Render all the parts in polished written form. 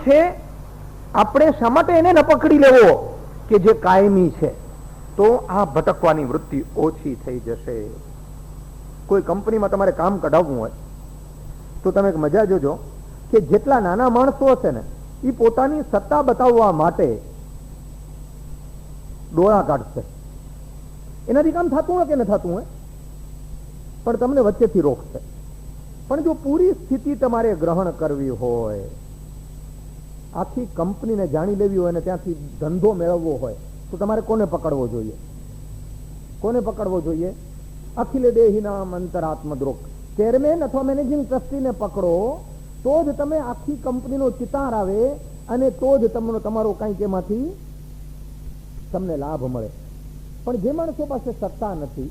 છે આપણે શા માટે એને ન પકડી લેવો કે જે કાયમી છે, તો આ ભટકવાની વૃત્તિ ઓછી થઈ જશે. કોઈ કંપનીમાં તમારે કામ કઢાવવું હોય તો તમે એક મજા જોજો કે જેટલા નાના માણસો હશે ને એ પોતાની સત્તા બતાવવા માટે ડોળા કાઢશે. એનાથી કામ થતું હોય કે ન થતું હોય, પણ તમને વચ્ચેથી રોકશે. પણ જો પૂરી સ્થિતિ તમારે ગ્રહણ કરવી હોય, આખી કંપનીને જાણી લેવી હોય અને ત્યાંથી ધંધો મેળવવો હોય, તો તમારે કોને પકડવો જોઈએ? કોને પકડવો જોઈએ? અખિલ દેહિનામ અંતરાત્મદ્રોક ચેરમેન અથવા મેનેજિંગ ટ્રસ્ટીને પકડો તો જ તમે આખી કંપનીનો ચિતાર આવે અને તો જ તમારો કંઈક એમાંથી તમને લાભ મળે. પણ જે માણસો પાસે સત્તા નથી,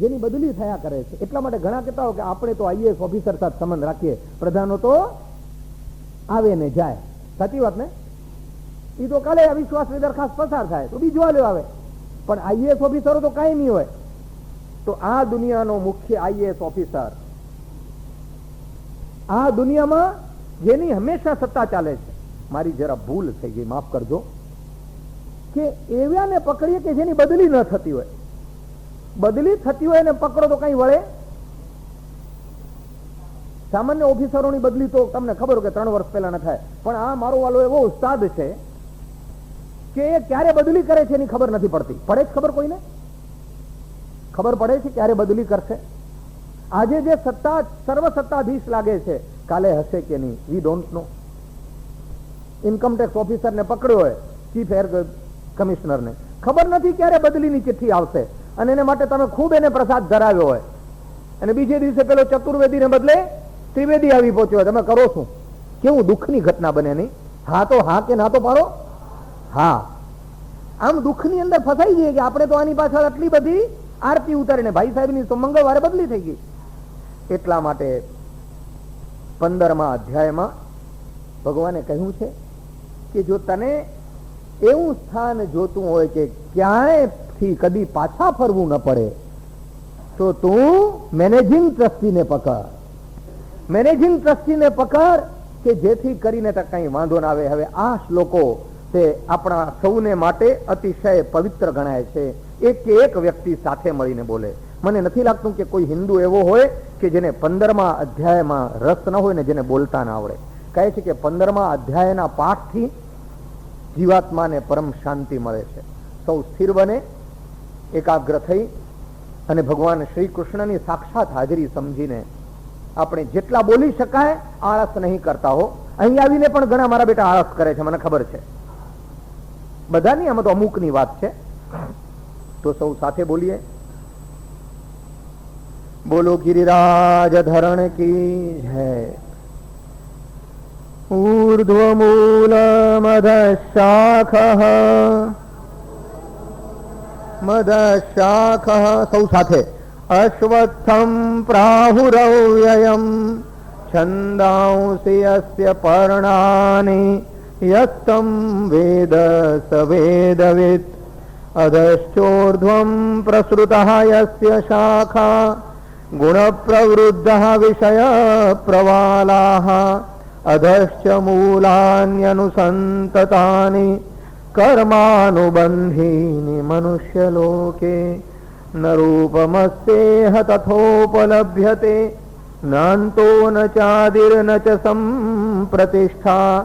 જેની બદલી થયા કરે છે, એટલા માટે ઘણા કહેતા હોય કે આપણે તો આઈએએસ ઓફિસર સાથે સંબંધ રાખીએ, પ્રધાનો તો આવે ને જાય. સાચી વાત ને? એ તો કાલે અવિશ્વાસની દરખાસ્ત પસાર થાય તો બીજો આલ્યો આવે, પણ આઈએએસ ઓફિસરો તો કાંઈ નહીં હોય. તો આ દુનિયાનો મુખ્ય આઈએએસ ઓફિસર, આ દુનિયામાં જેની હંમેશા સત્તા ચાલે છે, મારી જરા ભૂલ થઈ ગઈ, માફ કરજો, કે એવાને પકડીએ કે જેની બદલી ન થતી હોય. બદલી થતી હોય એને પકડો તો કઈ વળે? સામાન્ય ઓફિસરોની બદલી તો તમને ખબર હોય કે 3 વર્ષ પહેલા ન થાય, પણ આ મારો વાલો એવો ઉસ્તાદ છે કે એ ક્યારે બદલી કરે છે એની ખબર નથી પડતી. પડે જ ખબર? કોઈને ખબર પડે છે ક્યારે બદલી કરશે? આજે જે સત્તા સર્વ સત્તાધીશ લાગે છે, કાલે હશે કે નહીં, વી ડોન્ટ નો. ઇન્કમટેક્સ ઓફિસરને પકડ્યો હોય, ચીફ એર કમિશનરને ખબર નથી ક્યારે બદલીની ચિઠ્ઠી આવશે, અને એને માટે તમે ખૂબ એને પ્રસાદ ધરાવ્યો હોય, અને બીજે દિવસે પેલો ચતુર્વેદીને બદલે ત્રિવેદી આવી પહોંચ્યો હોય, તમે કરો શું? કેવું દુઃખની ઘટના બને નહીં? હા તો હા કે ના તો પાડો. હા, આમ દુઃખની અંદર ફસાઈ જઈએ કે આપણે તો આની પાછળ આટલી બધી આરતી ઉતારીને ભાઈ સાહેબની તો મંગળવારે બદલી થઈ ગઈ. એટલા માટે 15મા અધ્યાયમાં ભગવાને કહ્યું છે કે જો તને એવું સ્થાન જોતું હોય કે ક્યાંયથી કદી પાછા ફરવું ન પડે, તો તું મેનેજિંગ ટ્રસ્ટીને પકડ. મેનેજિંગ ટ્રસ્ટીને પકડ કે જેથી કરીને કઈ વાંધો ના આવે. હવે આ શ્લોકો તે આપણા સૌને માટે અતિશય પવિત્ર ગણાય છે. એક વ્યક્તિ સાથે મળીને બોલે. મને નથી લાગતું કે કોઈ હિન્દુ એવો હોય કે જેને 15મા અધ્યાયમાં રસ ન હોય ને જેને બોલતા ના આવડે. કહે છે કે 15મા અધ્યાયના પાઠથી જીવાત્માને પરમ શાંતિ મળે છે. સૌ સ્થિર બને, એકાગ્ર થઈ અને ભગવાન શ્રી કૃષ્ણની સાક્ષાત હાજરી સમજીને આપણે જેટલા બોલી શકાય આળસ નહીં કરતા હો. અહીં આવીને પણ ઘણા મારા બેટા આળસ કરે છે, મને ખબર છે. બધાની આમાં તો અમુકની વાત છે. તો સૌ સાથે બોલીએ. બોલો ગિરિરાજ ધરણ કી જય. ઊર્ધ્વમૂલમધશાખઃ મધશાખઃ સૌ સાથે. અશ્વત્થમ પ્રાહુરવ્યયમ છંદાંસી યસ્ય પર્ણાનિ યસ્તમ વેદ સ વેદવિત અધશ્ચોર્ધ્વમ પ્રસૃતઃ યસ્ય શાખા ગુણપ્રવૃદ્ધઃ વિષય પ્રવાલાઃ અધશ્ચ મૂલાન્યનુસંતતાનિ કર્માનુબંધીનિ મનુષ્યલોકે ન રૂપમસ્તેહ તથોપલભ્યતે નાન્તો ન ચાદિર્ન ચ સંપ્રતિષ્ઠા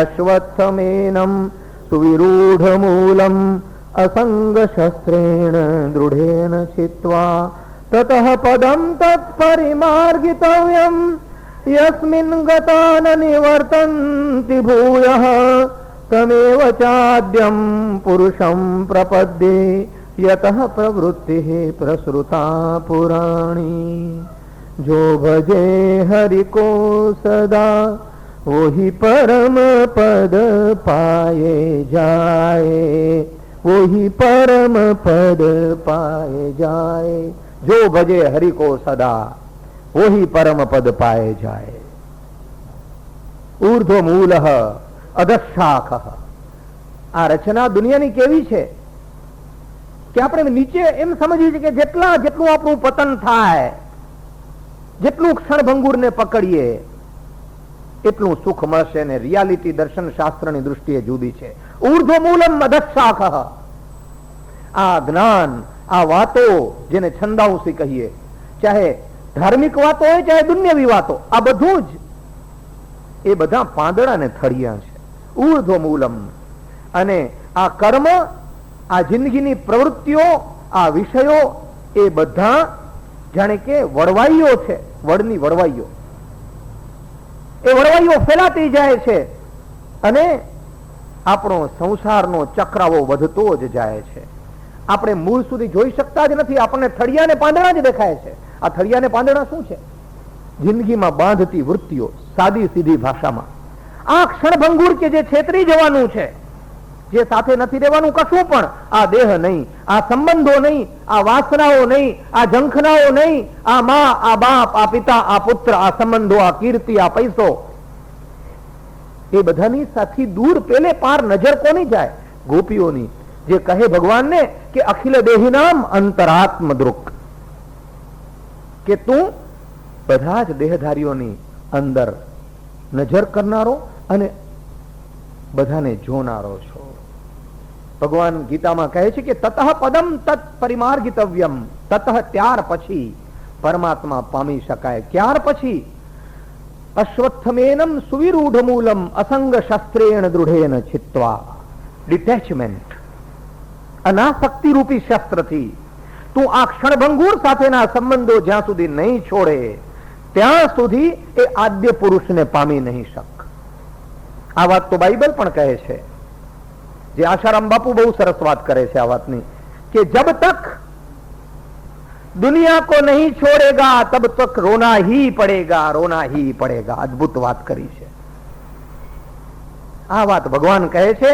અશ્વત્થમેનં સુવિરૂઢમૂલમ અસંગશસ્ત્રેણ દૃઢેન ચિત્વા તતઃ પદં તત્પરિમાર્ગિતવ્યં યસ્મિન ગતા ન નિવર્તન્તિ ભૂયઃ તમેવ ચાદ્યં પુરુષં પ્રપદ્યે યતઃ પ્રવૃત્તિઃ પ્રસૃતા પુરાણી. જો ભજે હરિકો સદા वही परम पद पाए जाए, वही परम पद पाए जाए. जो भजे हरि को सदा वही परम पद पाए जाए. ऊर्ध्व मूलः अधशाखः. આ રચના દુનિયાની કેવી છે કે આપણે નીચે એમ સમજીએ છીએ કે જેટલું આપણું પતન થાય, જેટલું ક્ષણભંગુરને પકડીએ એટલું સુખ મળશે. અને રિયાલિટી દર્શન શાસ્ત્રની દૃષ્ટિએ જુદી છે. ઉર્ધ્વ મૂલમ અધશાખ, આ જ્ઞાન, આ વાતો જેને છંદાઉસી કહીએ, ચાહે ધાર્મિક વાતો હોય ચાહે દુન્યવી વાતો, આ બધું જ એ બધા પાંદડા ને થળિયા છે. ઉર્ધ્વ મૂલમ. અને આ કર્મ, આ જિંદગીની પ્રવૃત્તિઓ, આ વિષયો એ બધા જાણે કે વળવાઈઓ છે, વડની વળવાઈઓ. એ વળવાઈઓ ફેલાતી જાય છે અને આપણો સંસારનો ચક્રાવો વધતો જ જાય છે. આપણે મૂળ સુધી જોઈ શકતા જ નથી. આપણને થળિયા ને પાંદડા જ દેખાય છે. આ થળિયા ને પાંદડા શું છે? જિંદગીમાં બાંધતી વૃત્તિઓ, સાદી સીધી ભાષામાં. આ ક્ષણભંગુર કે જે છેતરી જવાનું છે, જે સાથે નથી રહેવાનું કશું પણ, આ દેહ નહીં, આ સંબંધો નહીં, આ વાસનાઓ નહીં, આ ઝંખનાઓ નહીં, આ મા, આ બાપ, આ પિતા, આ પુત્ર, આ સંબંધો, આ કીર્તિ, આ પૈસો, એ બધાની સાથી દૂર પેલે પાર નજર કોની જાય? ગોપીઓની. જે કહે ભગવાનને કે અખિલ દેહિનામ અંતરાત્મ દૃક, કે તું બધા જ દેહધારીઓની અંદર નજર કરનારો અને બધાને જોનારો છો. ભગવાન ગીતામાં કહે છે કે તતઃ પદમ તત્ પરિમાર્ગિતવ્યમ, તતઃ ત્યાર પછી પરમાત્મા પામી શકાય. ક્યાર પછી? અશ્વત્થમેનમ સુવિરૂઢ મૂલમ અસંગ શસ્ત્રેણ દૃઢેન છિત્વા. ડિટેચમેન્ટ, અનાસક્તિ રૂપી શસ્ત્રથી તું આ ક્ષણભંગુર સાથેના સંબંધો જ્યાં સુધી નહીં છોડે ત્યાં સુધી એ આદ્ય પુરુષને પામી નહીં શક. આ વાત તો બાઇબલ પણ કહે છે. જે આશારામ બાપુ બહુ સરસ વાત કરે છે આ વાતની, કે જબ તક दुनिया को नहीं छोड़ेगा तब तक रोना ही पड़ेगा, रोना ही पड़ेगा. अद्भुत વાત કરી છે. આ વાત ભગવાન કહે છે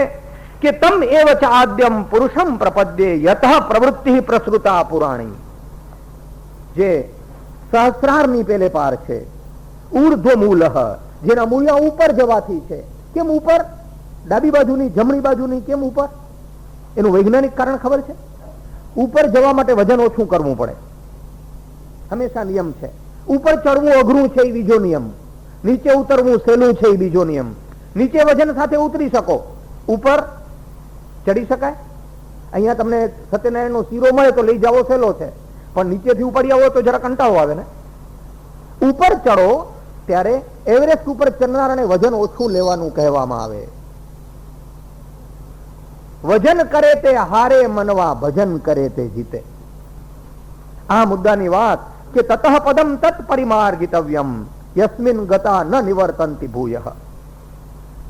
કે તમ એવ ચ આદ્યમ પુરુષમ પ્રપદ્યે યતઃ પ્રવૃત્તિ પ્રસૃતા પુરાણી. જે સહસ્રારની પેલે પાર છે. ઊર્ધ્વ મૂલઃ, જેના મૂળિયા ઉપર જવાથી છે. કેમ ઉપર? ડાબી બાજુની, જમણી બાજુની, કેમ ઉપર? એનું વૈજ્ઞાનિક કારણ ખબર છે? ઉપર જવા માટે વજન ઓછું કરવું પડે, હંમેશા નિયમ છે. ઉપર ચડવું અઘરું છે એ બીજો નિયમ, નીચે ઉતરવું સહેલું છે એ બીજો નિયમ. નીચે વજન સાથે ઉતરી શકો, ઉપર ચડી શકાય. અહીંયા તમને સત્યનારાયણ નો શીરો મળે તો લઈ જાવો સહેલો છે, પણ નીચેથી ઉપાડી આવો તો જરા કંટાળો આવે ને. ઉપર ચડો ત્યારે એવરેસ્ટ ઉપર ચડનારાને વજન ઓછું લેવાનું કહેવામાં આવે. વજન કરે તે હારે મનવા, ભજન કરે તે જીતે. આ મુદ્દાની વાત કે તતઃ પદમ તત્ પરિમાર્ગિતવ્યમ યસ્મિન ગતા ન નિવર્તંતિ ભૂયઃ.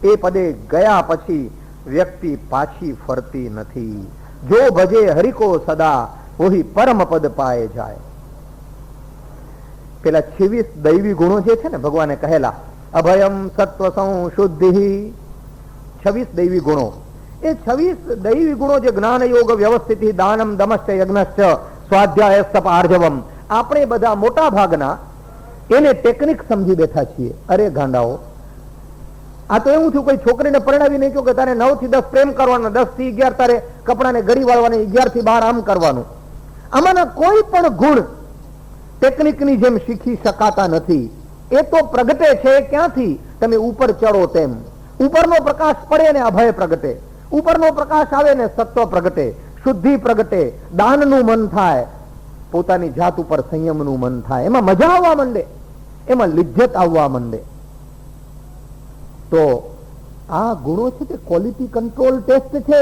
એ પદે ગયા પછી વ્યક્તિ પાછી ફરતી નથી. જો ભજે હરિકો સદા વહી પરમ પદ પાએ જાય. પેલા 26 દૈવી ગુણો જે છે ને ભગવાને કહેલા, અભયમ સત્વ સંશુદ્ધિ, 26 દૈવી ગુણો. એ 26 દૈવી ગુણો જે જ્ઞાન યોગ વ્યવસ્થિત દાનમ દમશ્ચ યજ્ઞશ્ચ સ્વાધ્યાય તપ આર્જવમ, આપણે બધા મોટા ભાગના એને ટેકનિક સમજી બેઠા છીએ. અરે ગાંડાઓ, આ તો એવું થયું, કોઈ છોકરીને પરણાવી નહીં કહ્યું કે તારે 9 થી 10 પ્રેમ કરવાનો, 10 થી 11 તારે કપડાને ગળી વાળવાની, 11 થી 12 આમ કરવાનું. આમાંના કોઈ પણ ગુણ ટેકનિકની જેમ શીખી શકાતા નથી. એ તો પ્રગટે છે ક્યાંથી? તમે ઉપર ચડો તેમ. ઉપરનો પ્રકાશ પડે ને અભય પ્રગટે, ઉપરનો પ્રકાશ આવે ને સત્વ પ્રગટે, શુદ્ધિ પ્રગટે, દાનનું મન થાય, પોતાની જાત ઉપર સંયમનું મન થાય, એમાં મજા આવવા માંડે, એમાં લિજ્જત આવવા માંડે. તો આ ગુણો છે તે ક્વોલિટી કંટ્રોલ ટેસ્ટ છે.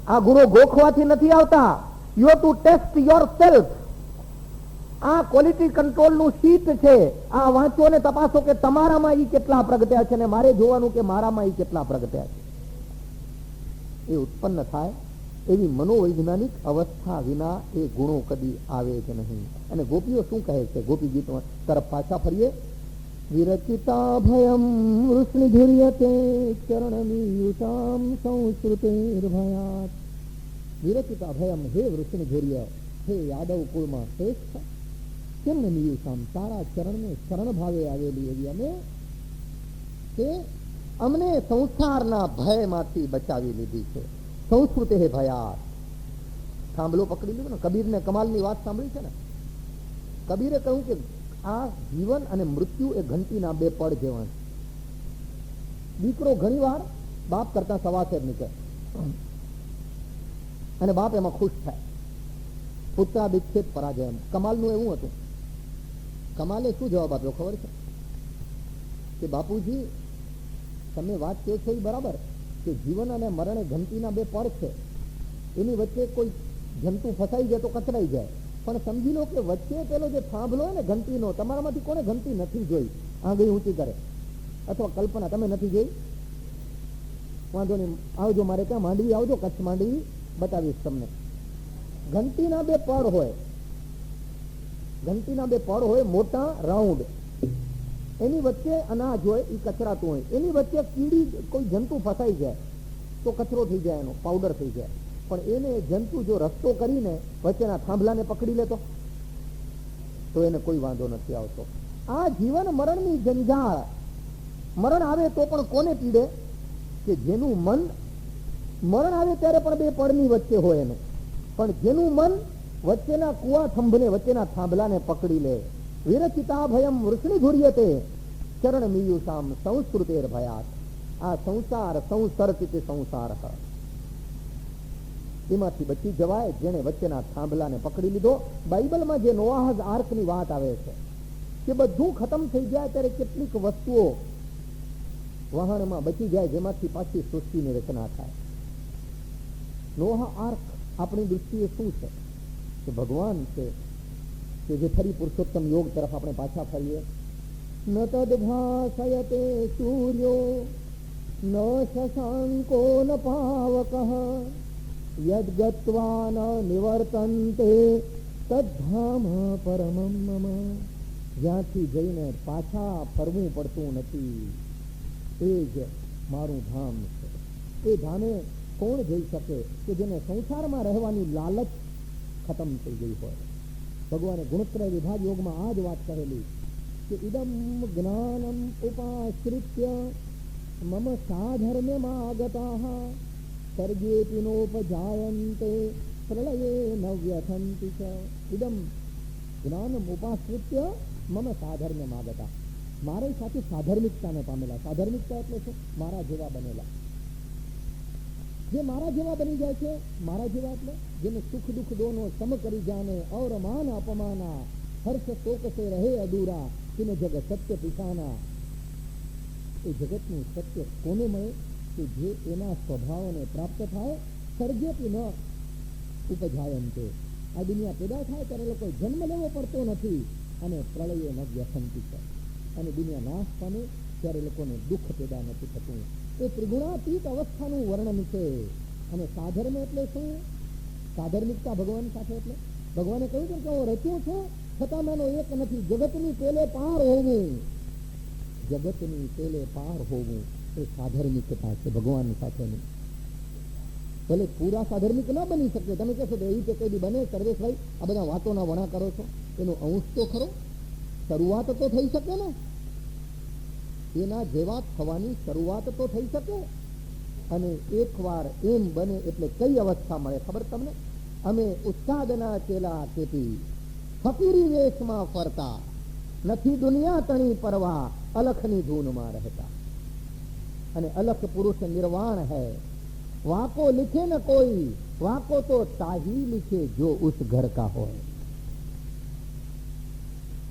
આ ગુણો ગોખવાથી નથી આવતા. You have to test your yourself quality control નું શીટ છે. આ વાંચો ને તપાસો કે તમારામાં ઈ કેટલા પ્રગટ્યા છે, ને મારે જોવાનું કે મારામાં ઈ કેટલા પ્રગટ્યા છે. એ ઉત્પન્ન થાય એવી મનોવૈજ્ઞાનિક અવસ્થા વિના એ ગુણો કદી આવે જ નહીં. અને ગોપીઓ શું કહે છે? ગોપી ગીતમાં તરફ પાછા ફરીએ. વિરચિતા ભયમ વૃષ્ણિધુર્યતે ચરણમીયુષામ સંસ્કૃતેર્ભયાત. વિરચિતા ભયમ, હે વૃષ્ણિધુર્ય, હે યાદવ કુળમાં શ્રેષ્ઠ, ચરણમીયુષામ, તારા ચરણને શરણ ભાવે આવેલી એવી અમે, કે અમને સંસારના ભયમાંથી બચાવી લીધી છે. સંસ્કૃતે ભયાત. થાંભલો પકડી લીધો ને. કબીરને કમાલની વાત સાંભળી છે ને. કબીરે કહ્યું કે આ જીવન અને મૃત્યુ એ ઘંટીના 2 પડ જેવા છે. દીકરો ઘણીવાર બાપ કરતા સવાસેર નીકળે અને બાપ એમાં ખુશ થાય. પુત્રાદિચ્છેદ પરાજય. કમાલનું એવું હતું. કમાલે શું જવાબ આપ્યો ખબર છે કે બાપુજી તમે વાત કહો છો એ બરાબર કે જીવન અને મરણે ઘંટીના બે પડ છે, એની વચ્ચે કોઈ જંતુ ફસાઈ જાય તો કચરાઈ જાય, પણ સમજી લો કે વચ્ચે પેલો જે થાંભલો હોય ને ઘંટીનો, તમારામાંથી કોને ઘંટી નથી જોઈ? આંગળી ઊંચી કરે. અથવા કલ્પના તમે નથી જોઈ? વાંધો નહીં, આવજો મારે ત્યાં માંડવી આવજો, કચ્છ માંડવી બતાવીશ તમને. ઘંટીના બે પડ હોય, ઘંટીના બે પડ હોય મોટા રાઉન્ડ, એની વચ્ચે અનાજ હોય એ કચરાતું હોય, એની વચ્ચે કીડી કોઈ જંતુ ફસાઈ જાય તો કચરો થઈ જાય, એનો પાવડર થઈ જાય. પણ એને જંતુ જો રસ્તો કરીને વચ્ચેના થાંભલાને પકડી લેતો તો એને કોઈ વાંધો નથી આવતો. આ જીવન મરણની જંજાળ, મરણ આવે તો પણ કોને પીડે? કે જેનું મન મરણ આવે ત્યારે પણ બે પડની વચ્ચે હોય એનું, પણ જેનું મન વચ્ચેના કુવા થંભને, વચ્ચેના થાંભલાને પકડી લે. વિરચિતા ભયમ વૃષ્ણિ ધુર્યતે ચરણ મીયુષામ સંસ્કૃતેર ભયાત. આ સંસાર સંસર્તિત સંસાર, એમાંથી બચી જવાય જેને વચ્ચેના થાંભલાને પકડી લીધો. બાઇબલમાં જે નોઆહજ આર્કની વાત આવે છે કે બધું ખતમ થઈ જાય ત્યારે કેટલીક વસ્તુઓ વહાણમાં બચી જાય જેમાંથી પાછી સૃષ્ટિની રચના થાય. નોઆહ આર્ક આપણી દૃષ્ટિએ શું છે? કે ભગવાન છે કે જે ફરી પુરુષોત્તમ યોગ તરફ આપણે પાછા ફરીએ. ન તદ્ભાસયતે સૂર્યો ન શશાંકો ન પાવકઃ યદ ગત્વા ન નિવર્તન્તે તદ્ધામ પરમં મમ. જ્યાંથી જઈને પાછા ફરવું પડતું નથી એ જ મારું ધામ છે. એ ધામે કોણ જઈ શકે? કે જેને સંસારમાં રહેવાની લાલચ ખતમ થઈ ગઈ હોય. ભગવાને ગુણત્રય વિભાગ યોગમાં આ જ વાત કહેલી કે ઇદમ જ્ઞાનમ ઉપાશ્રિત્ય મમ સાધર્મ્યમાં આગતાઃ સર્ગેપી નોપજાયન્તે પ્રલયે ન વ્યથંતિ ચ. ઇદમ જ્ઞાનમ ઉપાશ્રિત્ય મમ સાધર્મ્યમાં આગતાઃ. મારી સાથે સાધર્મિકતાને પામેલા. સાધર્મિકતા એટલે શું? મારા જેવા બનેલા. જે મારા જેવા બની જાય છે, મારા જેવા એટલે જેને સુખ દુઃખ દોનો સમ કરી જાને और मान अपमाना हर्ष शोक से रहे अधूरा किन जग सत्य पिछाना. એ જગતનું સત્ય કોને મળે? કે જે એના સ્વભાવને પ્રાપ્ત થાય. સર્જેપી ન ઉપજાયંતે. આ દુનિયા પેદા થાય ત્યારે લોકો જન્મ લેવો પડતો નથી અને પ્રલયે ન વ્યસંતિ છે. અને દુનિયા નાશ પામે ત્યારે લોકોને દુઃખ પેદા નથી થતું. એ ત્રિગુણાતીત અવસ્થાનું વર્ણન છે. અને સાધર્મ એટલે શું? સાધર્મિકતા ભગવાન સાથે એટલે ભગવાને કહ્યું છે કે હું રચ્યું છું છતાં મેનો એક નથી. જગતની પેલે પાર હોવું, જગતની પેલે પાર હોવું એ સાધર્મિકતા છે ભગવાન સાથેની. ભલે પૂરા સાધર્મિક ન બની શકે. તમે કહેશો તો એવી કઈ બી બને? સર્વેશભાઈ આ બધા વાતોના વણા કરો છો, એનો અંશ તો ખરો, શરૂઆત તો થઈ શકે ને. એના જેવા થવાની શરૂઆત તો થઈ શકે. અને એકવાર એમ બને એટલે કઈ અવસ્થા મળે ખબર તમને? અમે ઉસ્તાદના ચેલા કેતી ફકીરી વેશમાં ફરતા, નથી દુનિયા તણી પરવા, અલખની ધૂનમાં રહેતા. અને અલખ પુરુષ નિર્વાણ હૈ, વાકો लिखे न कोई, वाको तो ताही लिखे जो उस घर का હોય.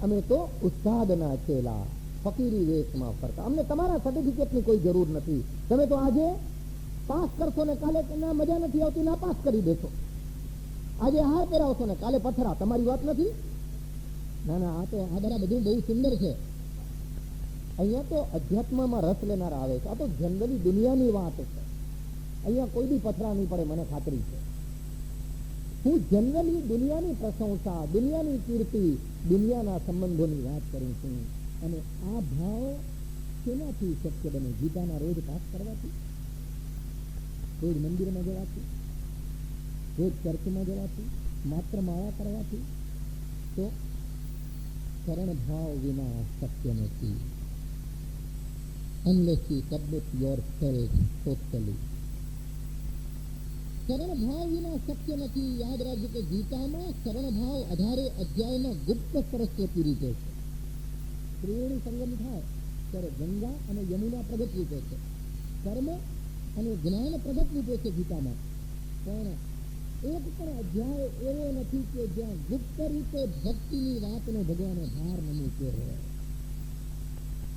અમે તો ઉસ્તાદના ચેલા ફકીરી વેશમાં ફરતા. અમને તમારા સર્ટિફિકેટની કોઈ જરૂર નથી. તમે તો આજે પાસ કરશો ને કાલે ના મજા નથી આવતી ના પાસ કરી દેશો. આજે હાર પહેરાવશો ને કાલે પથરા. તમારી વાત નથી. ના ના, આ તો આ બધા બધું બહુ સુંદર છે. અહીંયા તો અધ્યાત્મમાં રસ લેનારા આવે છે. આ તો જનરલી દુનિયાની વાત છે. અહીંયા કોઈ બી પથરા નહીં પડે, મને ખાતરી છે. હું જનરલી દુનિયાની પ્રશંસા, દુનિયાની કીર્તિ, દુનિયાના સંબંધોની વાત કરું છું. અને આ ભાવ શેનાથી શક્ય બને? ગીતાના રોજ પાઠ કરવાથી, રોજ મંદિરમાં જવાથી, રોજ ચર્ચમાં જવાથી, માત્ર માળા કરવાથી? તો શરણ ભાવ વિના શક્ય નથી. Unless you submit yourself totally. શરણ ભાવ વિના શક્ય નથી. યાદ રાખજો કે ગીતામાં શરણ ભાવ 18 અધ્યાયમાં ગુપ્ત સરસ્વતી રીતે છે. ત્રિવેણી સંગમ થાય ત્યારે ગંગા અને યમુના પ્રગટ રૂપે છે, કર્મ અને જ્ઞાન પ્રગટ રૂપે છે ગીતામાં. પણ એક પણ અધ્યાય એવો નથી કે જ્યાં ગુપ્ત રીતે ભક્તિની વાતનો ભગવાને ભાર ન મૂક્યો હોય.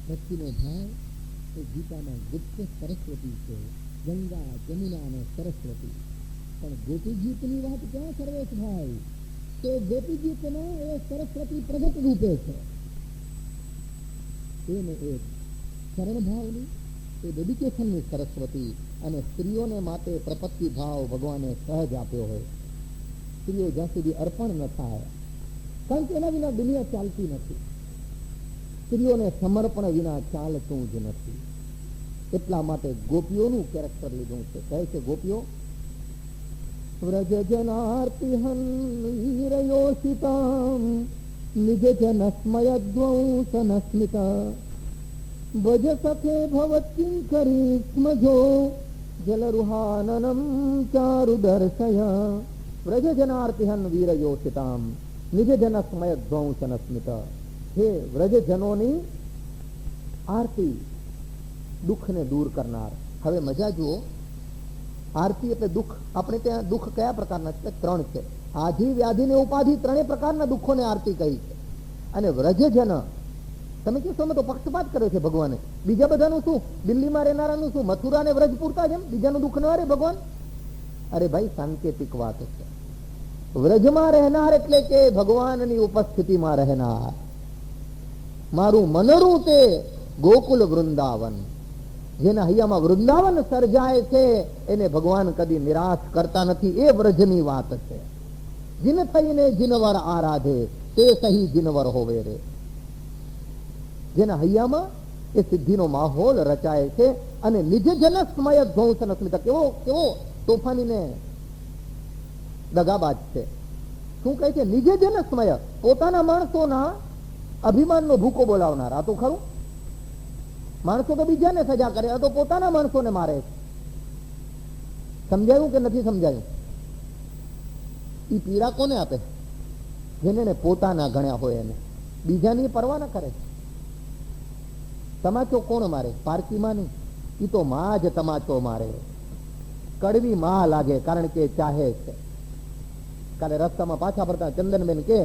ભક્તિનો ભાવ એ ગીતામાં ગુપ્ત સરસ્વતી છે, ગંગા, જમુના અને સરસ્વતી. પણ ગોપીગીતની વાત ક્યાં સર્વેશભાઈ? તો ગોપીગીતમાં એ સરસ્વતી પ્રગટ રૂપે છે. એને એક શરણ ભાવની, એ ડેડિકેશનની સરસ્વતી, અને સ્ત્રીઓને માટે પ્રપત્તિ ભાવ ભગવાને સહજ આપ્યો હોય. સ્ત્રીઓ જ્યાં સુધી અર્પણ ન થાય, કારણ કે એના વિના દુનિયા ચાલતી નથી. સ્ત્રીઓને સમર્પણ વિના ચાલતું જ નથી. એટલા માટે ગોપીઓનું કેરેક્ટર લીધું છે. કહે છે ગોપીઓ, વ્રજ જનાર્તિહન વીરયોષિતામ નિજ જન સ્મયદ્વંસન સ્મિતા ભજ સખે ભવત્કિંકરી સ્મજો જલરુહાનનમ ચારુ દર્શયા વ્રજ જનાર્તિહન વીરયોષિતામ નિજ જન સ્મયદ્વંસન સ્મિતા. હે વ્રજજનોની આરતી, દુઃખને દૂર કરનાર. હવે મજા જુઓ, આરતી એટલે દુઃખ. આપણે ત્યાં દુઃખ કયા પ્રકારના છે? 3 છે. આધિ, વ્યાધિ ને ઉપાધિ, 3 પ્રકારના દુઃખોને આરતી કહી છે. અને વ્રજજન, તમે કહેશો અમે તો પક્ષપાત કર્યો છે ભગવાને. બીજા બધાનું શું? દિલ્હીમાં રહેનારાનું શું? મથુરા ને વ્રજ પૂરતા જેમ બીજાનું દુઃખ ન રહે ભગવાન? અરે ભાઈ, સાંકેતિક વાત છે. વ્રજમાં રહેનાર એટલે કે ભગવાનની ઉપસ્થિતિમાં રહેનાર. મારું મનરું તે ગોકુલ વૃંદાવન, જેના હૈયામાં વૃંદાવન સર્જાય છે એને ભગવાન કદી નિરાશ કરતા નથી. એ વ્રજની વાત છે. જીન થઈને જીનવર આરાધે તે સહી જીનવર હોવે રે. જેના હૈયામાં એ સિદ્ધિનો માહોલ રચાય છે. અને નિજ જન સ્મય ધ્વંસન સ્મિત. કેવો કેવો તોફાની ને દગાબાજ છે. શું કહે છે? નિજ જન સ્મય, પોતાના માણસોના અભિમાનનો ભૂકો બોલાવનાર. આ તો ખરું. માણસો તો બીજાને સજા કરે, આ તો પોતાના માણસોને મારે છે. સમજાયું કે નથી સમજાયું? એ પીડા કોને આપે? જેને પોતાના ગણ્યા હોય એને. બીજાની પરવા ન કરે. તમાચો કોણ મારે? પારકીમાં નહીં. એ તો માં જ તમાચો મારે. કડવી માં લાગે, કારણ કે ચાહે છે. કાલે રસ્તામાં પાછા ફરતા ચંદનબેન કે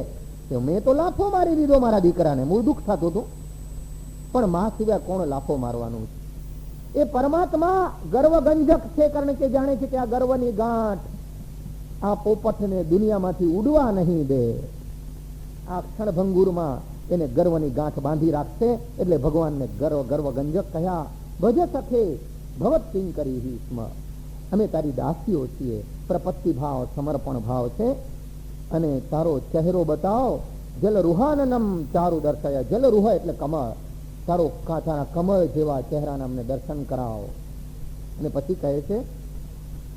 મેં તો લાફો મારી દીધો મારા દીકરાને, મૂળ દુઃખ થતું હતું. પણ માં સિવાય કોણ લાફો મારવાનું છે? એ પરમાત્મા ગર્વગંજક છે, કારણ કે જાણે છે કે આ ગર્વની ગાંઠ આ પોપટને દુનિયામાંથી ઉડવા નહીં દે. આ ક્ષણભંગુરમાં એને ગર્વની ગાંઠ બાંધી રાખશે. એટલે ભગવાનને ગર્વગંજક કહ્યા. ભજ સખે ભવત કિંકરી સ્મ. અમે તારી દાસીઓ છીએ. પ્રપત્તિ ભાવ, સમર્પણ ભાવ છે. અને તારો ચહેરો બતાવો. જલ રૂહાનનમ ચારુ દર્શયા. જલ રૂહ એટલે કમળ. તારો કાંઠાના કમળ જેવા ચહેરાના અમને દર્શન કરાવો. અને પછી કહે છે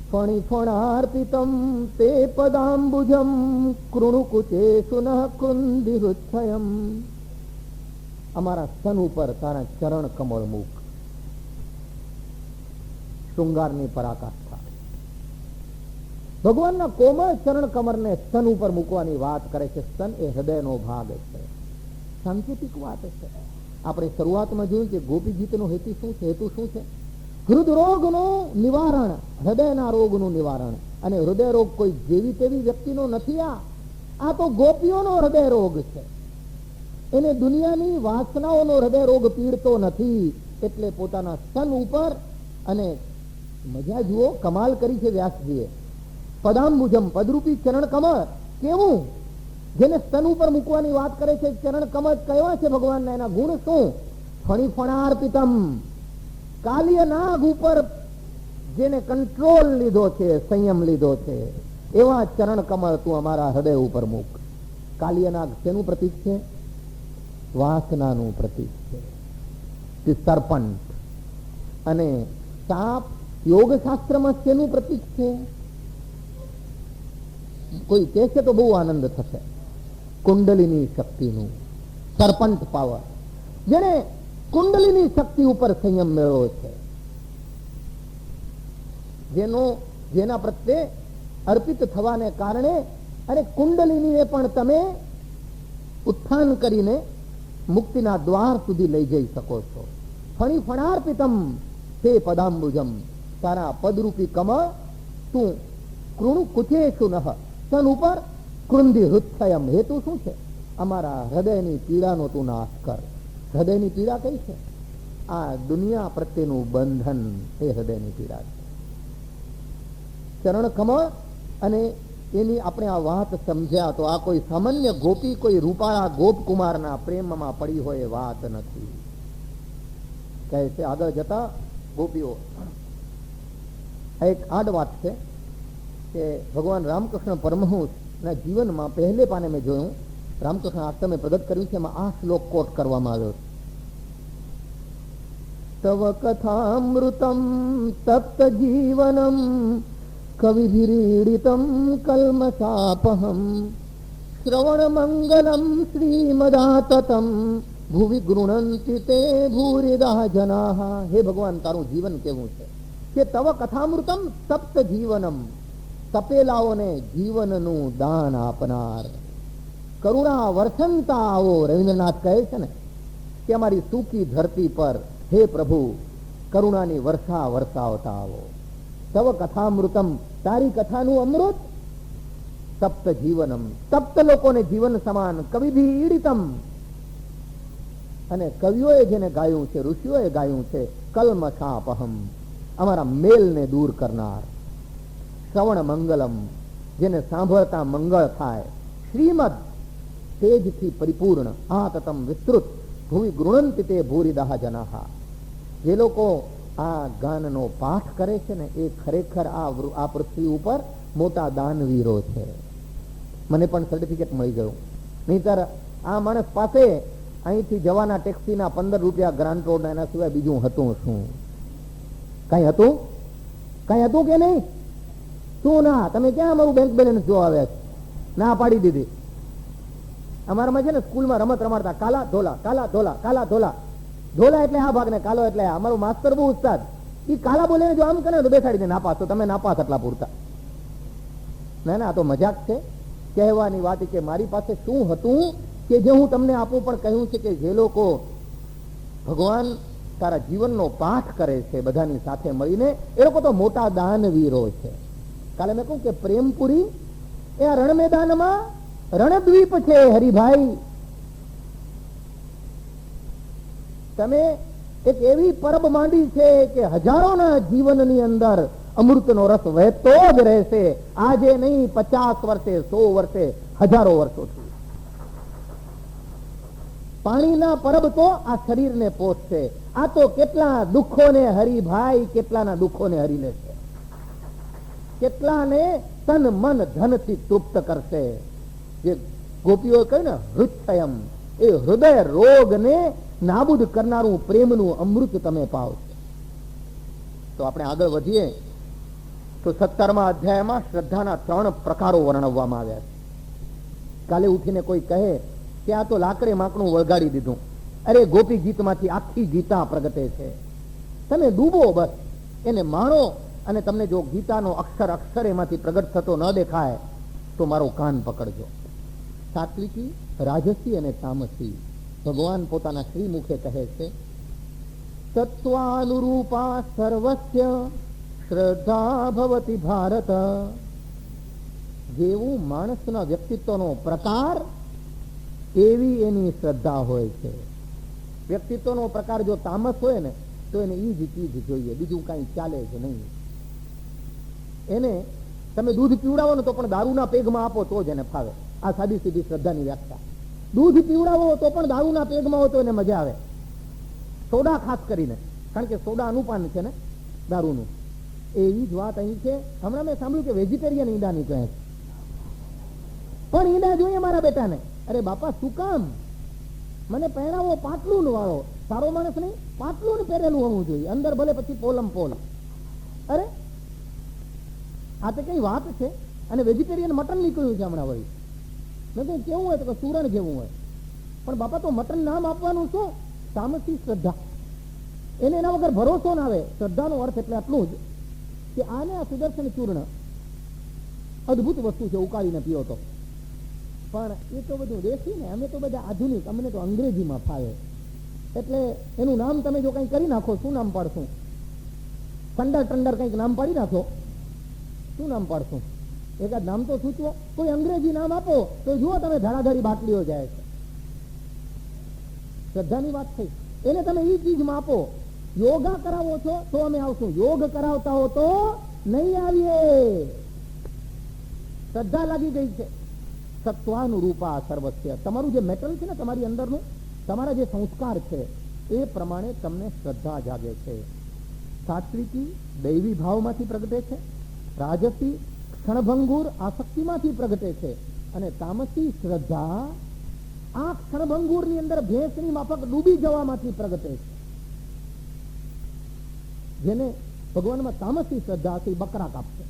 ફણી ફણાર્પિતમ તે પદાંબુજમ કૃણુકુચે સુનઃ કૃંદિહૃચ્છયમ. અમારા સ્તન ઉપર તારા ચરણ કમળ મૂક. શૃંગારની પરાકાષ્ઠા. ભગવાનના કોમળ ચરણ કમરને સ્તન ઉપર મૂકવાની વાત કરે છે. સ્તન એ હૃદયનો ભાગ છે. સાંકેતિક વાત છે. આપણે શરૂઆતમાં જોયું કે ગોપી ગીતનો હેતુ શું છે? હેતુ શું છે? હૃદરોગનું નિવારણ, હૃદયના રોગનું નિવારણ. અને હૃદય રોગ કોઈ જેવી તેવી વ્યક્તિનો નથી. આ તો ગોપીઓનો હૃદય રોગ છે. એને દુનિયાની વાસનાઓનો હૃદય રોગ પીડતો નથી. એટલે પોતાના સ્તન ઉપર, અને મજા જુઓ, કમાલ કરી છે વ્યાસજીએ. પદાંબુજમ, પદરૂપી ચરણ કમળ. કેવું? જેને સ્તન ઉપર મૂકવાની વાત કરે છે. ચરણ કમળ કયા છે ભગવાનના? એના ગુણ શું? ફણી ફણાર્પિતમ, કાલિય નાગ ઉપર જેને કંટ્રોલ લીધો છે, સંયમ લીધો છે, એવા ચરણ કમળ તું અમારા હૃદય ઉપર મૂક. કાલિય નાગ શેનું પ્રતીક છે? વાસનાનું પ્રતીક છે. સર્પન્ટ. અને સાપ યોગશાસ્ત્રમાં શેનું પ્રતીક છે? કોઈ કહેશે તો બહુ આનંદ થશે. કુંડલીની શક્તિનું, સર્પન્ટ પાવર. જેને કુંડલીની શક્તિ ઉપર સંયમ મેળવ્યો છે, જેના પ્રત્યે અર્પિત થવાને કારણે, અને કુંડલીને પણ તમે ઉત્થાન કરીને મુક્તિના દ્વાર સુધી લઈ જઈ શકો છો. ફણી ફણાર્પિતમ તે પદાંબુજમ, તારા પદરૂપી કમળ તું કૃણુ કુચેશુ નહ, તન ઉપર કૃંધિ હૃત્થયમ, હેતુ શું છે? અમારા હૃદયની પીડાનો તું નાશ કર. હૃદયની પીડા કઈ છે? આ દુનિયા પ્રત્યેનું બંધન એ હૃદયની પીડા છે. ચરણ કમળ અને એની આપણે આ વાત સમજ્યા તો આ કોઈ સામાન્ય ગોપી, કોઈ રૂપાળા ગોપકુમારના પ્રેમમાં પડી હોય એ વાત નથી. કહે છે આગળ જતા ગોપીઓ, એક આડ વાત છે કે ભગવાન રામકૃષ્ણ પરમહંસના જીવનમાં પહેલે પાને મેં જોયું, રામકૃષ્ણ આશ્રમે પ્રગટ કર્યું છે, એમાં આ શ્લોક કોટ કરવામાં આવ્યો છે. તવ કથામૃતમ તપ્ત જીવનમ કવિભીડીતમ કલ્મષાપહમ શ્રવણ મંગલમ શ્રીમદાતતમ ભુવિ ગૃણંતિ તે ભૂરિદા જનાહ. હે ભગવાન, તારું જીવન કેવું છે કે તવ કથામૃતમ તપ્ત જીવનમ, તપેલાઓને જીવનનું દાન આપનાર, કરુણા વર્ષંતા આવો. રવિન્દ્રનાથ કહે છે ને કે અમારી સૂકી ધરતી પર હે પ્રભુ કરુણાની વર્ષા વરસાવતા આવો. તવ કથામૃતમ, તારી કથાનું અમૃત, તપ્ત જીવનમ, તપ્ત લોકોને જીવન સમાન, કવિભીડિતમ, અને કવિઓએ જેને ગાયું છે, ઋષિઓએ ગાયું છે, કલ્મષાપહમ, અમારા મેલને દૂર કરનાર, શ્રવણ મંગલમ, જેને સાંભળતા મંગળ થાય, શ્રીમદ, તેજથી પરિપૂર્ણ, આતતમ વિસ્તૃત, ભૂવિ ગૃણંતિ તે ભૂરિદાહ જનાહ. જે લોકો આ ગાનનો પાઠ કરે છે ને એ ખરેખર આ પૃથ્વી ઉપર મોટા દાનવીરો છે. મને પણ સર્ટિફિકેટ મળી ગયું. નહીતર આ માણસ પાસે અહીંથી જવાના ટેક્સીના 15 રૂપિયા ગ્રાન્ટ રોડ, એના સિવાય બીજું હતું શું? કઈ હતું? કઈ હતું કે નહીં? શું ના? તમે ક્યાં અમારું બેંક બેલેન્સ જોવા આવ્યા છે? ના પાડી દીધી. અમારામાં છે ને સ્કૂલમાં રમત રમાડતા, કાલા ધોલા, કાલા ધોલા, કાલા ધોલા. ધોલા એટલે આ ભાગ ને કાલો એટલે આ. અમારું માસ્તર બહુ ઉસ્તાદ, એ કાલા બોલે જો આમ કરે તો બેસાડીને નાપાસ, તો તમે નાપાસ એટલા પૂરતા. ના ના, આ તો મજાક છે. કહેવાની વાત કે મારી પાસે શું હતું કે જે હું તમને આપું, પણ કહ્યું છે કે જે લોકો ભગવાન તારા જીવનનો પાઠ કરે છે બધાની સાથે મળીને, એ લોકો તો મોટા દાનવીરો છે. કાલે મેં કહું કે પ્રેમપુરી એ આ રણ મેદાનમાં રણદ્વીપ છે હરિભાઈ. તમે એક એવી પરબ માંડી છે કે હજારોના જીવનની અંદર અમૃતનો રસ વહેતો જ રહેશે. આજે નહીં, 50 વર્ષે, 100 વર્ષે, હજારો વર્ષોથી. પાણીના પરબ તો આ શરીરને પોષશે. આ તો કેટલા દુઃખોને હરિભાઈ, કેટલાના દુઃખોને હરી લેશે, કેટલાને તન મન ધનથી તૃપ્ત કરશે. જે ગોપીઓ કહ્યું ને હૃદયમ, એ હૃદય રોગને નાબૂદ કરનારું પ્રેમનું અમૃત તમે પાવ. તો આપણે આગળ વધીએ તો 17મા અધ્યાયમાં શ્રદ્ધાના 3 પ્રકારો વર્ણવવામાં આવ્યા છે. કાલે ઉઠીને કોઈ કહે કે આ તો લાકડે માકડું વળગાડી દીધું. અરે ગોપી ગીતમાંથી આખી ગીતા પ્રગટે છે. તમે ડૂબો બસ, એને માણો, અને તમને જો ગીતાનો અક્ષર અક્ષર એમાંથી પ્રગટ થતો ન દેખાય તો મારો કાન પકડજો. સાત્વિકી, રાજસી અને તામસી. ભગવાન પોતાના શ્રીમુખે કહે છે તત્વાનુરૂપા સર્વસ્ય શ્રદ્ધા ભવતિ ભારત. જેવું માણસના વ્યક્તિત્વનો પ્રકાર એવી એની શ્રદ્ધા હોય છે. વ્યક્તિત્વનો પ્રકાર જો તામસ હોય ને તો એને ઈ જ ચીજ જોઈએ, બીજું કઈ ચાલે છે નહીં. એને તમે દૂધ પીવડાવો ને તો પણ દારૂના પેગમાં આપો તો જ એને ફાવે. આ સાદી સીધી શ્રદ્ધાની વ્યાખ્યા. દૂધ પીવડાવો તો પણ દારૂના પેગમાં હોય તો એને મજા આવે. સોડા ખાસ કરીને, કારણ કે સોડા અનુપાન છે ને દારૂનું. એવી જ વાત અહીં છે. હમણાં મેં સાંભળ્યું કે વેજીટેરિયન ઈંડાની કહે છે, પણ ઈંડા જોઈએ મારા બેટાને. અરે બાપા શું કામ? મને પહેરાવો પાટલું વાળો, સારો માણસ નહીં, પાટલું ને પહેરેલું હોવું જોઈએ, અંદર ભલે પછી પોલમ પોલ. અરે આ તો કઈ વાત છે. અને વેજીટેરિયન મટન નીકળ્યું છે હમણાં વળી. મેં કહ્યું કેવું હોય તો કે સુરણ જેવું હોય. પણ બાપા તો મટન નામ આપવાનું શું? તામસી શ્રદ્ધા. એને એના વગર ભરોસો ના આવે. શ્રદ્ધાનો અર્થ એટલે આટલું જ કે આને આ સુદર્શન ચૂર્ણ અદભુત વસ્તુ છે, ઉકાળીને પીઓ તો. પણ એ તો બધું દેશી ને, અમે તો બધા આધુનિક, અમને તો અંગ્રેજીમાં ફાવે. એટલે એનું નામ તમે જો કંઈ કરી નાખો, શું નામ પાડશું? થંડર ટંડર કંઈક નામ પાડી નાખો, શું નામ પાડશું? એકાદ નામ તો સૂચવો. કોઈ અંગ્રેજી નામ આપો તો જુઓ તમે ધડાધડી બાટલીઓ જાય છે. શ્રદ્ધાની વાત થઈ. એને તમે એ ચીજમાં આપો. યોગા કરાવો છો તો અમે આવશું, યોગ કરાવતા હો તો નહીં આવીએ. શ્રદ્ધા લાગી ગઈ છે. સત્વાનુરૂપા સર્વસ્ય. તમારું જે મેટલ છે ને, તમારી અંદરનું, તમારા જે સંસ્કાર છે એ પ્રમાણે તમને શ્રદ્ધા જાગે છે. સાત્વિકી દૈવી ભાવમાંથી પ્રગટે છે, રાજસી ક્ષણભંગુર આસક્તિમાંથી પ્રગટે છે, અને તામસી શ્રદ્ધા આ ક્ષણભંગુર ની અંદર ભેંસની માફક ડૂબી જવામાંથી પ્રગટે છે. જેને ભગવાનમાં તામસી શ્રદ્ધા હશે બકરા કાપશે,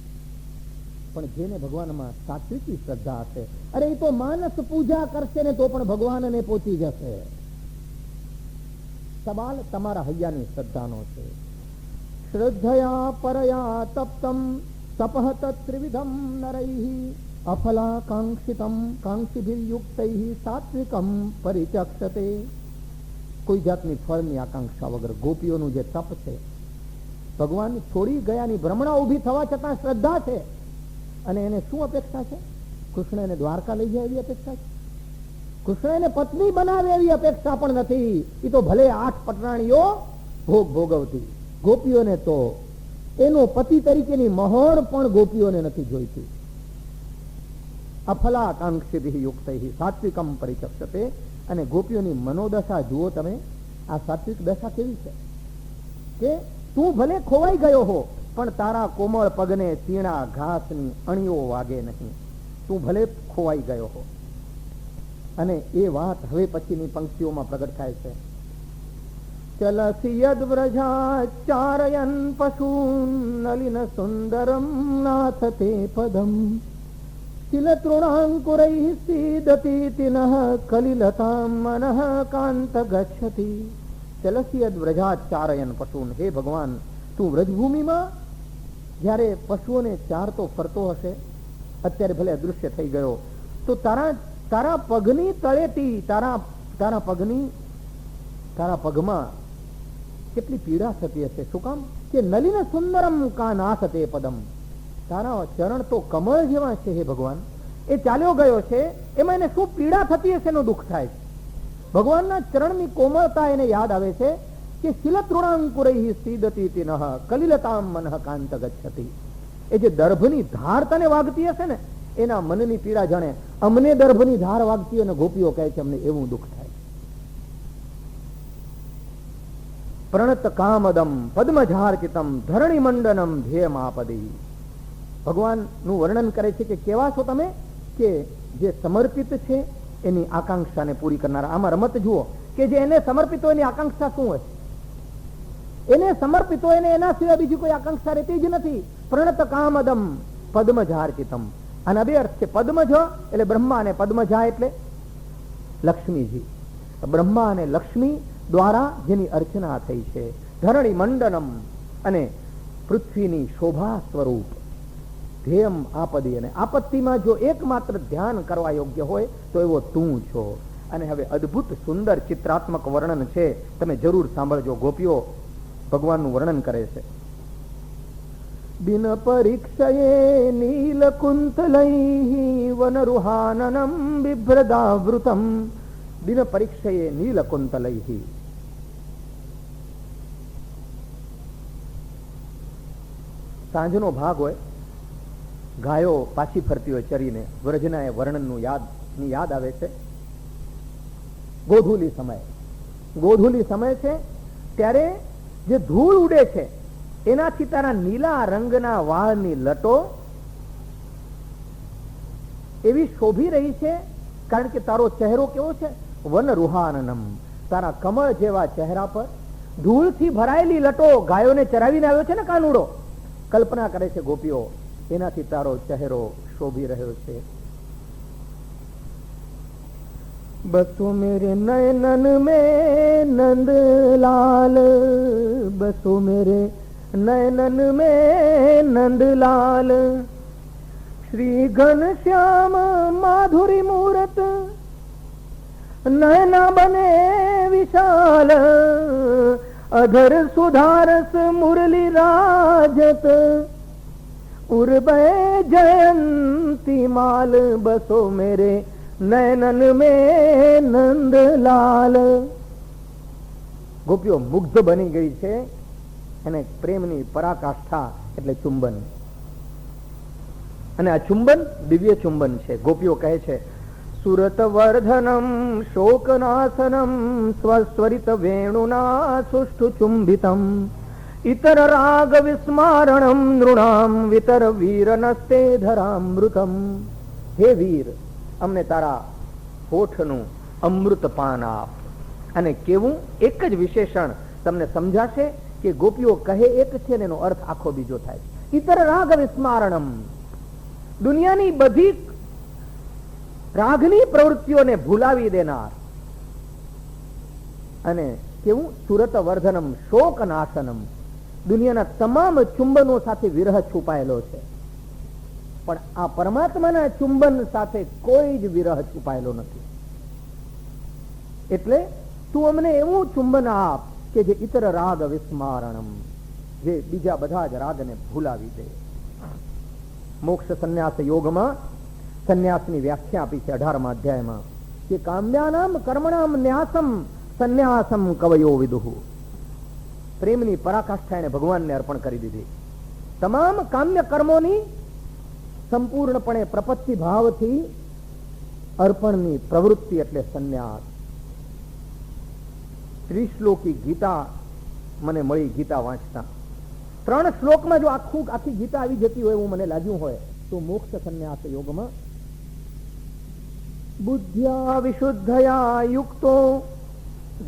પણ જેને ભગવાનમાં સાત્વિકી શ્રદ્ધા હશે, અરે એ તો માનસ પૂજા કરશે ને તો પણ ભગવાનને પહોંચી જશે. સવાલ તમારા હૈયાની શ્રદ્ધાનો છે. શ્રદ્ધયા પરયા તપ્તમ તપઃ ત્રિવિધમ નરૈઃ અફલાકાંક્ષિતમ કાંક્ષિભિર્યુક્તૈઃ સાત્વિકમ પરિચક્ષતે. કોઈ જાતની ફળની આકાંક્ષા વગર ગોપીઓનું જે તપ છે, ભગવાન છોડી ગયાની ભ્રમણા ઉભી થવા છતાં શ્રદ્ધા છે. અને એને શું અપેક્ષા છે? કૃષ્ણ એને દ્વારકા લઈ જાય એવી અપેક્ષા છે. કૃષ્ણ એને પત્ની બનાવે એવી અપેક્ષા પણ નથી. એ તો ભલે 8 પટરાણીઓ ભોગ ભોગવતી, ગોપીઓને તો એનો પતિ તરીકેની મહોર પણ ગોપીઓને નથી જોઈતી. અફલાકાંક્ષિભિઃ યુક્તૈઃ સાત્વિકમ પરિચક્ષતે. અને ગોપીઓની મનોદશા જુઓ તમે. આ સાત્વિક દશા કેવી છે કે તું ભલે ખોવાઈ ગયો હો, પણ તારા કોમળ પગને તીણા ઘાસની અણીઓ વાગે નહીં. તું ભલે ખોવાઈ ગયો હો. અને એ વાત હવે પછીની પંક્તિઓમાં પ્રગટ થાય છે. ચલસી યદ્વ્રજાચારયન પશૂન નલિન સુંદરમ નાથ તે પદમ શિલતૃણાંકુરૈઃ સીદતી તિનઃ કલિલતામ મનઃ કાંત ગચ્છતિ. ચલસી યદ્વ્રજાચારયન પશૂન. હે ભગવાન, તું વ્રજભૂમિમાં જ્યારે પશુઓને ચારતો ફરતો હશે, અત્યારે ભલે અદૃશ્ય થઈ ગયો, તો તારા પગની તળેટી, તારા પગમાં કેટલી પીડા થતી હશે. શું કામ? કે નલિન સુંદરમ કા નાથ તે પદમ. તારા ચરણ તો કમળ જેવા છે હે ભગવાન. એ ચાલ્યો ગયો છે, એમાં એને શું પીડા થતી હશે એનું દુઃખ થાય છે. ભગવાનના ચરણની કોમળતા એને યાદ આવે છે કે શિલતૃણાંકુરૈઃ સીદતી તિનઃ કલિલતામ મનઃ કાંત ગચ્છતિ. એ જે દર્ભની ધાર તને વાગતી હશે ને, એના મનની પીડા જાણે અમને દર્ભની ધાર વાગતી અને ગોપીઓ કહે છે અમને એવું દુઃખ થાય. પ્રણત કામદમ પદ્મઝાર્ચિતમ ધરણી મંડનમ ધ્યેયમાપદી. ભગવાનનું વર્ણન કરે છે કે કેવા છો તમે, કે જે સમર્પિત છે એની આકાંક્ષાને પૂરી કરનારા. આમાં રમત જુઓ કે જે એને સમર્પિત હોય એની આકાંક્ષા શું હોય. એને સમર્પિત હોય એને એના સિવાય બીજી કોઈ આકાંક્ષા રહેતી જ નથી. પ્રણત કામદમ પદ્મઝાર્ચિતમ. આના બે અર્થ છે. પદ્મજ એટલે બ્રહ્મા અને પદ્મજા એટલે લક્ષ્મીજી. બ્રહ્મા અને લક્ષ્મી દ્વારા જેની અર્ચના થઈ છે. ધરણી મંડનમ અને પૃથ્વીની શોભા સ્વરૂપ. ધ્યેયમ આપદી. અને આપત્તિમાં જો એકમાત્ર ધ્યાન કરવા યોગ્ય હોય તો એવો તું છો. અને હવે અદ્ભુત સુંદર ચિત્રાત્મક વર્ણન છે, તમે જરૂર સાંભળજો. ગોપીઓ ભગવાનનું વર્ણન કરે છે. બિન પરીક્ષયે નીલકુંતલૈઃ વનરુહાનનમ બિભ્રદાવૃતમ. બિન પરીક્ષયે નીલકુંતલૈઃ. સાંજનો ભાગ હોય, ગાયો પાછી ફરતી હોય ચરીને, વ્રજના એ વર્ણનનું યાદ આવે છે. ગોધૂલી સમય છે ત્યારે જે ધૂળ ઉડે છે એનાથી તારા નીલા રંગના વાળની લટો એવી શોભી રહી છે, કારણ કે તારો ચહેરો કેવો છે? વન રૂહાનનમ. તારા કમળ જેવા ચહેરા પર ધૂળથી ભરાયેલી લટો, ગાયોને ચરાવીને આવ્યો છે ને કાનુડો, કલ્પના કરે છે ગોપીઓ, એનાથી તારો ચહેરો શોભી રહ્યો છે. બસો મેરે નયનન में नंदलाल, बसो मेरे नयनन में नंदलाल, श्री घनश्याम माधुरी मूरत નયના બને વિશાલ અધર સુધારસ મુરલી રાજત ઉર્બે જયંતી માલ બસો મેરે નયનન में નંદલાલ. ગોપીઓ મુગ્ધ બની ગઈ છે અને પ્રેમની પરાકાષ્ઠા એટલે ચુંબન. અને આ ચુંબન દિવ્ય ચુંબન છે. ગોપીઓ કહે છે સુરત વર્ધનમ શોકનાશનમ સ્વસ્વરિત વેણુના સુષ્ઠુ ચુંબિતમ ઇતર રાગ વિસ્મારણમ નૃણામ વિતર વીર નસ્તે ધરામૃતમ. હે વીર, અમને તારા હોઠનું અમૃત પાન આપ. અને કેવું એક જ વિશેષણ તમને સમજાશે કે ગોપીઓ કહે એક છે ને એનો અર્થ આખો બીજો થાય. ઇતર રાગ વિસ્મારણમ, દુનિયાની બધી રાગની પ્રવૃત્તિઓને ભૂલાવી દેનાર. અને કેવું સુરત વર્ધનમ શોક નાશનમ, દુનિયાના તમામ ચુંબનો સાથે વિરહ છુપાયેલો છે, પણ આ પરમાત્માના ચુંબન સાથે કોઈ જ વિરહ છુપાયેલો નથી. એટલે તું અમને એવું ચુંબન આપ કે જે ઇતર રાગ વિસ્મારણમ, જે બીજા બધા જ રાગને ભૂલાવી દે. મોક્ષ સંન્યાસ યોગમાં સંન્યાસની વ્યાખ્યા આપી છે 18મા અધ્યાયમાં કે કામ્યાનામ કર્મણામ ન્યાસમ સંન્યાસમ કવયો વિદુહુ. પ્રેમની પરાકાષ્ઠા એને ભગવાનને અર્પણ કરી દીધી. તમામ કામ્ય કર્મોની સંપૂર્ણપણે પ્રપત્તિ ભાવથી અર્પણની પ્રવૃત્તિ એટલે સંન્યાસ. ત્રિશ્લોકી ગીતા મને મળી ગીતા વાંચતા. 3 શ્લોકમાં જો આખી ગીતા આવી જતી હોય એવું મને લાગ્યું હોય તો મોક્ષ સંન્યાસ યોગમાં બુદ્ધ્યા વિશુદ્ધયા યુક્તો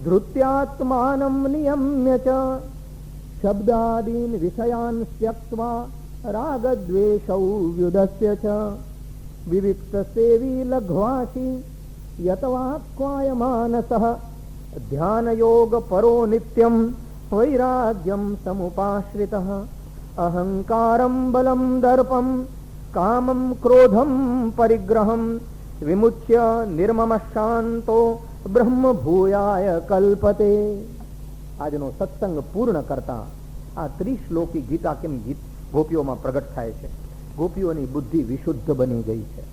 ધૃત્યાત્માનમ નિયમ્ય ચ શબ્દાદીન વિષયાન ત્યક્ત્વા રાગદ્વેષૌ વ્યુદસ્ય ચ વિવિક્ત સેવી લઘ્વાસી યતવાક્વાયમાનસઃ ધ્યાન યોગ પરો નિત્યમ વૈરાગ્યમ સમુપાશ્રિતઃ અહંકારમ બલમ દર્પમ કામમ ક્રોધમ પરિગ્રહમ વિમુચ્ય નિર્મમ શાંતો બ્રહ્મ ભૂયાય કલ્પતે. આજનો સત્સંગ પૂર્ણ કરતા આ 30 શ્લોકી ગીતા કેમ ગોપીઓમાં પ્રગટ થાય છે. ગોપીઓની બુદ્ધિ વિશુદ્ધ બની ગઈ છે.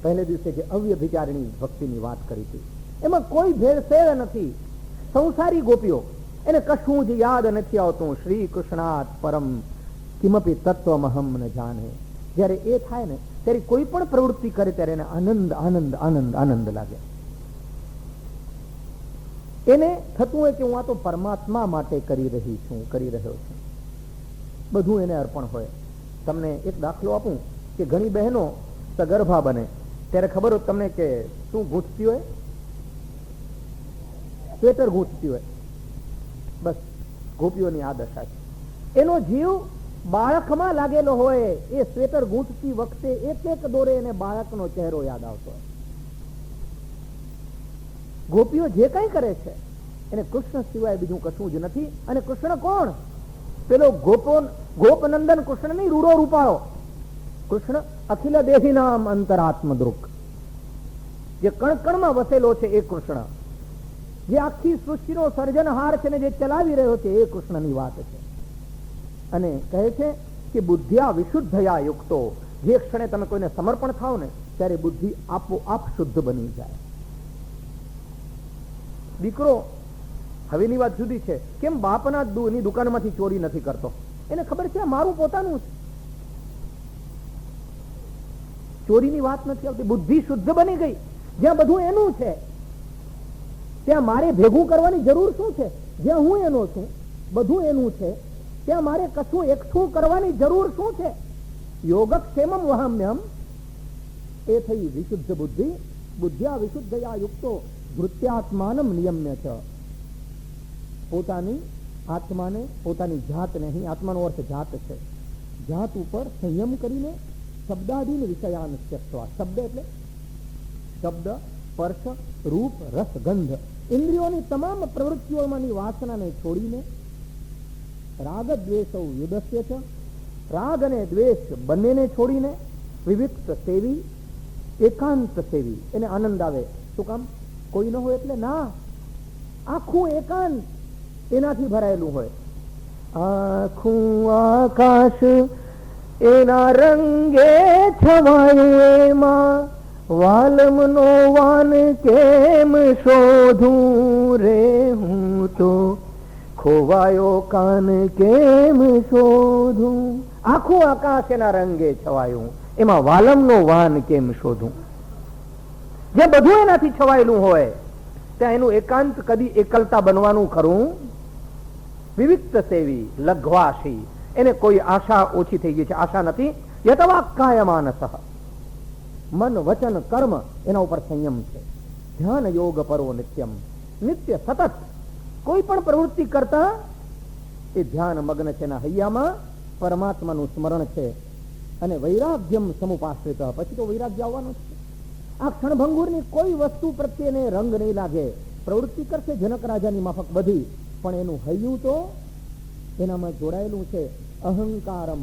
પહેલે દિવસે જે અવ્યભિચારિણી ભક્તિની વાત કરી હતી એમાં કોઈ ભેળસેળ નથી. સંસારી ગોપીઓ, એને કશું જ યાદ નથી આવતું. શ્રી કૃષ્ણાત પરમ કિમપી તત્વમહમ ન જાને. જ્યારે એ થાય ને ત્યારે કોઈ પણ પ્રવૃત્તિ કરે ત્યારે એને આનંદ આનંદ આનંદ આનંદ લાગે. એને થતું હોય કે હું આ તો પરમાત્મા માટે કરી રહ્યો છું. બધું એને અર્પણ હોય. તમને એક દાખલો આપું કે ઘણી બહેનો સગર્ભા બને ત્યારે ખબર હોય તમને કે શું ગૂંથતી હોય? સ્વેટર ગૂંથતી હોય. બસ ગોપીઓની આ દશા છે. એનો જીવ બાળકમાં લાગેલો હોય. એ સ્વેટર ગૂંથતી વખતે એક દોરે એને બાળકનો ચહેરો યાદ આવતો હોય. ગોપીઓ જે કઈ કરે છે એને કૃષ્ણ સિવાય બીજું કશું જ નથી. અને કૃષ્ણ કોણ? પેલો ગોપનંદન કૃષ્ણ નહીં, રૂડો રૂપાળો કૃષ્ણ. અખિલ દેહી નામ અંતરાત્મ દૃક, જે કણકણમાં વસેલો છે એ કૃષ્ણ. જે આખી સૃષ્ટિનો સર્જનહાર છે ને જે ચલાવી રહ્યો છે એ કૃષ્ણની વાત છે. અને કહે છે કે બુદ્ધિયા વિશુદ્ધયા યુક્તો, જે ક્ષણે તમે કોઈને સમર્પણ થાવ ને ત્યારે બુદ્ધિ આપોઆપ શુદ્ધ બની જાય. દીકરો હવેની વાત જુદી છે. કેમ બાપના ની દુકાનમાંથી ચોરી નથી કરતો? એને ખબર છે મારું પોતાનું છે. ચોરીની વાત નથી આવતી. બુદ્ધિ શુદ્ધ બની ગઈ. જ્યાં બધું એનું છે ત્યાં મારે ભેગું કરવાની જરૂર શું છે? જ્યાં હું એનો છું, બધું એનું છે, ત્યાં મારે કશું એકઠું કરવાની જરૂર શું છે? યોગક્ષેમમ વહામ્યમ, એ થઈ વિશુદ્ધ બુદ્ધિ. બુદ્ધ્યા વિશુદ્ધયા યુક્તો ધૃત્યાત્માનમ નિયમ્ય છે. પોતાની આત્માને, પોતાની જાતને, અહીં આત્માનો અર્થ જાત છે, જાત ઉપર સંયમ કરીને શબ્દાદીન વિષયાન ત્યક્ત્વા. શબ્દ એટલે શબ્દ, સ્પર્શ, રૂપ, રસ, ગંધ, ઇન્દ્રિયોની તમામ પ્રવૃત્તિઓમાંની વાસનાને છોડીને રાગ દ્વેષૌ યુદસ્ય છે, રાગ અને દ્વેષ બંનેને છોડીને વિવિક્ત સેવી, એકાંત સેવી, એને આનંદ આવે. શું કામ? કોઈ ન હોય એટલે ના, આખું એકાંત એનાથી ભરાયેલું હોય. આખું આકાશ એના રંગે છવાયું, એમાં વાલમનો વાન કેમ શોધું રે, હું તો ખોવાયો કાન કેમ શોધું. આખું આકાશ એના રંગે છવાયું, એમાં વાલમનો વાન કેમ શોધું. જે બધું એનાથી છવાયેલું હોય ત્યાં એનું એકાંત કદી એકલતા બનવાનું ખરું? વિવિક્ત સેવી લઘ્વાશી, એને કોઈ આશા ઓછી થઈ ગઈ છે, આશા નથી. યતવાક્કાયમાનસઃ, મન વચન કર્મ એના ઉપર સંયમ છે. ધ્યાન યોગ પરો નિત્યમ, નિત્ય સતત કોઈ પણ પ્રવૃત્તિ કરતા એ ધ્યાન મગ્ન છે, એના હૈયામાં પરમાત્માનું સ્મરણ છે. અને વૈરાગ્યમ સમુપાશ્રિત, પછી તો વૈરાગ્ય આવવાનું છે. આ ક્ષણભંગુરની કોઈ વસ્તુ પ્રત્યેને રંગ નહીં લાગે. પ્રવૃત્તિ કરશે જનક રાજાની માફક બધી, પણ એનું હૈયું તો એનામાં જોડાયેલું છે. અહંકારમ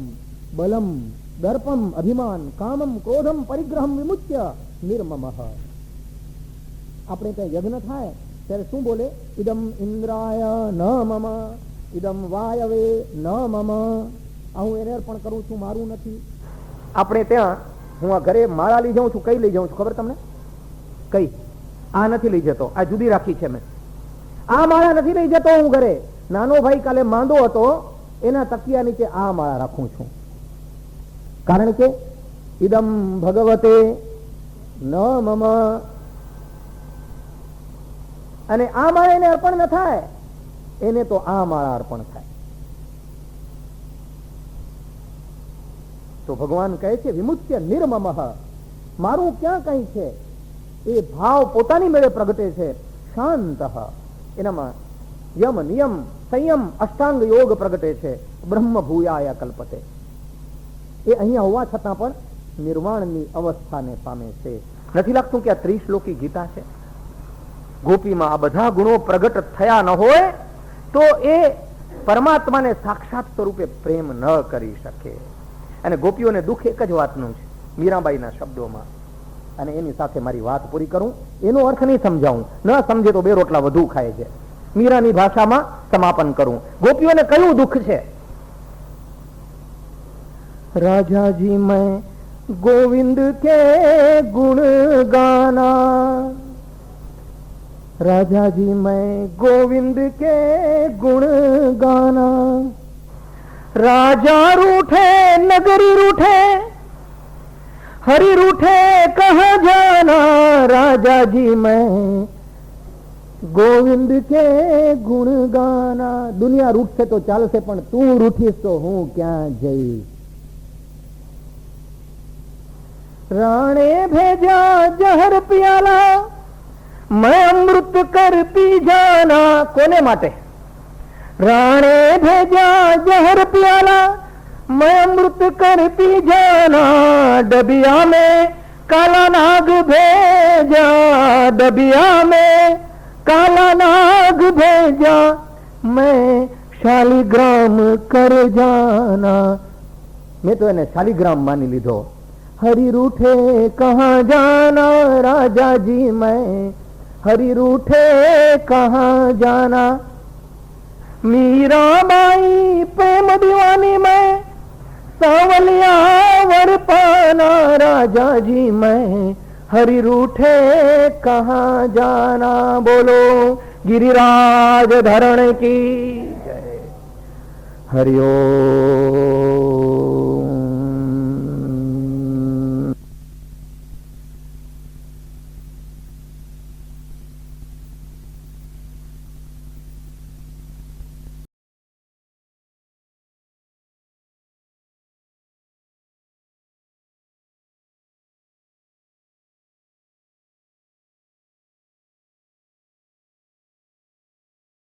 બલમ દર્પમ અભિમાન કામમ ક્રોધમ પરિગ્રહમ વિમુચ્ય નિર્મમઃ. આપણે ત્યાં યજ્ઞ થાય ત્યારે શું બોલે? ઇદમ ઇન્દ્રાય ન મમ, ઇદમ વાયવે ન મમ. આ હું એને અર્પણ કરું છું, મારું નથી. આપણે ત્યાં હું આ ઘરે માળા લઈ જાઉં છું, કઈ લઈ જાઉં છું ખબર તમને? કઈ? આ નથી લઈ જતો, આ જુદી રાખી છે મેં. આ માળા નથી લઈ જતો હું ઘરે. નાનો ભાઈ કાલે માંદો હતો, એના તકિયા નીચે આ માળા રાખું છું. કારણ કે ઇદમ ભગવતે ન મમ, અને આ માળા એને અર્પણ ન થાય, એને તો આ માળા અર્પણ થાય. તો ભગવાન કહે છે વિમુચ્ય નિર્મમઃ, મારું ક્યાં કઈ છે? એ ભાવ પોતાની મેળે પ્રગટે છે. શાંત, એનામાં યમ નિયમ સંયમ અષ્ટાંગ યોગ પ્રગટે છે. બ્રહ્મ ભૂયાય કલ્પતે, એ અહીંયા હોવા છતાં પણ નિર્વાણની અવસ્થાને પામે છે. નથી લાગતું કે આ 30 શ્લોકી ગીતા છે? ગોપીમાં આ બધા ગુણો પ્રગટ થયા ન હોય તો એ પરમાત્માને સાક્ષાત સ્વરૂપે પ્રેમ ન કરી શકે. અને ગોપીઓને દુઃખ એક જ વાતનું છે, મીરાબાઈના શબ્દોમાં. અને એની સાથે મારી વાત પૂરી કરું, એનો અર્થ નહીં સમજાવું, ન સમજે તો 2 રોટલા વધુ ખાય છે. મીરાની ભાષામાં સમાપન કરું. ગોપીઓને કયું દુઃખ છે? રાજાજી મેં गोविंद के गुण गाना, राजा जी मैं गोविंद के गुण गाना। राजा रूठे नगरी रूठे, हरि रूठे कहाँ जाना। राजा जी मैं गोविंद के गुण गाना। दुनिया रूठसे तो चालसे पण तू रूठीस तो हूँ क्या जईस। राणे भेजा जहर पियाला, मैं अमृत कर पी जाना। कोने माटे? राणे भेजा जहर पियाला, मैं अमृत कर पी जाना। डबिया में काला नाग भेजा, डबिया में काला नाग भेजा, मैं शालिग्राम कर जाना। मैं तो इन्हें शालिग्राम मानी लीधो। हरि रूठे कहाँ जाना, राजा जी मैं हरि रूठे कहाँ जाना। मीराबाई प्रेम दीवानी मैं, सावलिया वर पाना। राजा जी मैं हरि रूठे कहाँ जाना। बोलो गिरिराज धरण की जय। हरि ओम।